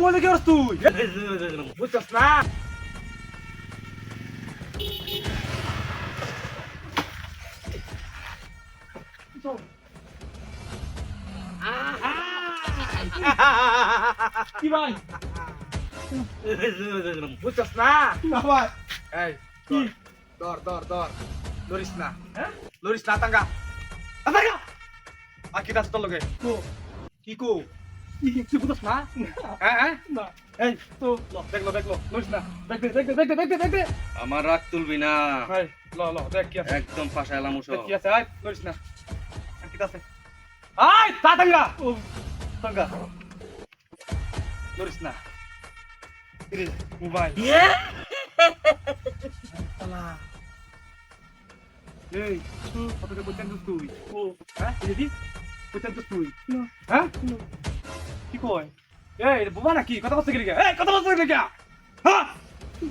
মজা কি করছ তুই বুঝছস না কি ভাই বুঝছস না না ভাই এই দর দর দর লরিস না হ্যাঁ লরিস না তাঙ্গা তাঙ্গা আকি দাস তো লগে তো কি কো তুই বুঝছ না হ্যাঁ হ্যাঁ না এই তো দেখলো লরিস না দেখ আমার রাগ তুলবি না ভাই ল দেখ কি আছে একদম পাশে এলাম দেখ কি আছে আয় লরিস না আকি দাস আয় তাঙ্গা ও তাঙ্গা লরিস না ইরে মোবাইল আল্লাহ এই কতটা কোশ্চেন তুই ও হ্যাঁ দিদি কোশ্চেন তুই হ্যাঁ কি কয় এই বুবা নাকি কথা বলতে গেলি এই কথা বলতে গেলি হ্যাঁ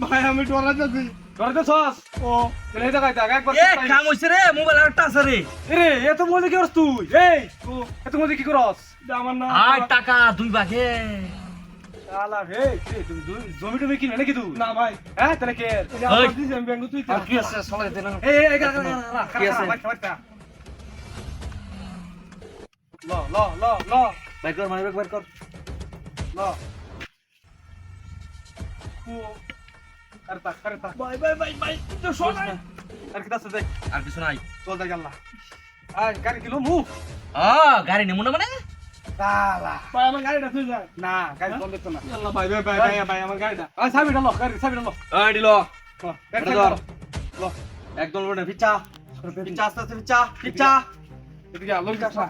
ভাই আমি ডরা যাচ্ছি ধরে তো সস ও চলে এই জায়গায় একবার এ কাম হইছে রে মোবাইল আরেকটা আছে রে রে এত মজা কি করছ তুই এই এত মজা কি করছ আমার না আয় টাকা দুই ভাগে শালা হে কি তুমি জমি টমি কিনে নাকি তুই না ভাই হ্যাঁ তাহলে কে এটা আমার দিছে আমি ব্যাংক তুই আর কি আছে চলে দে না এই কি আছে? ল বাইক কর মাইক বাইক কর ল ও করতা ভাই তো শোন আর কি দাস দেখ আর কিছু নাই চল দেখ আল্লাহ আয় গাড়ি কিলো মু গাড়ি নেমু না মানে শালা ভাই আমার গাড়িটা তুই যা না গাড়ি চল দেখতো না আল্লাহ ভাই ভাই আমার গাড়িটা আয় সাবি ডালো গাড়ি সাবি ডালো এই দিল গাড়ি এটা ধর। একদম লোনে পিচা পিচা আস্তে আস্তে পিচা পিচা এদিকে লরি কাছ না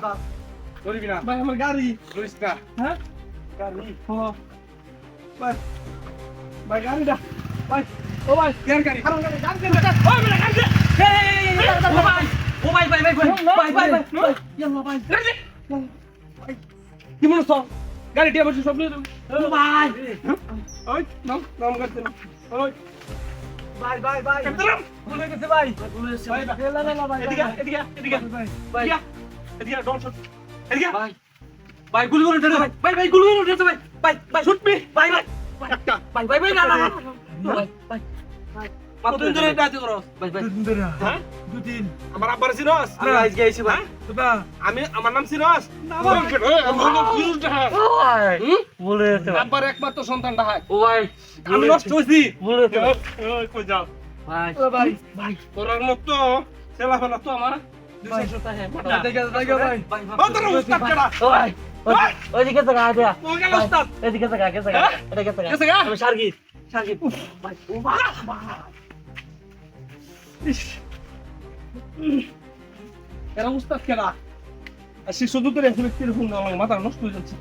লরিবি না ভাই আমার গাড়ি লরিস না হ্যাঁ গাড়ি ও ভাই ভাই গাড়িটা ভাই ও ভাই গাড়ি আমার গাড়ি গাড়ি ওই বেটা গাড়ি ও ভাই ভাই ভাই ইয়াল্লা ভাই কি মনে সব গাড়ি দিয়ে বসে সব নিয়ে ও ভাই ওই নাম করতে না ওই ভাই কেমন ভুলে গেছে ভাই ভাই না ভাই এদিকে ভাই এদিকে ডন শট এদিকে ভাই ভাই গুলি করে দে ভাই গুলি করে দে ভাই শুট মি ভাই একটা ভাই না ভাই কত দিন ধরে ডাইতে করো ভাই হ্যাঁ দুদিন আমার আব্বার সিনস আমি আজকে আইছি ভাই দাদা আমি আমার নাম সিনস না ভাই বলে আব্বার একমাত্র সন্তান ডাহাই ও ভাই আমি নষ্ট হইছি বলে ওই কই যাও ভাই ভাই তোর মতো ছেলা ফেলা তো আমার 200 টাকা দেখে ভাই ও তোর উস্তাদ কেডা ভাই ওইদিকে তো গা দেয়া ও গেল উস্তাদ এদিকে তো গা এটা গেছে গেছে গা? আমি সার্গিত ভাই ও ইস এরা উস্তাদ কেনা আর শিশু দুধের এখন কিরকম মাথা নষ্ট হয়ে যাচ্ছে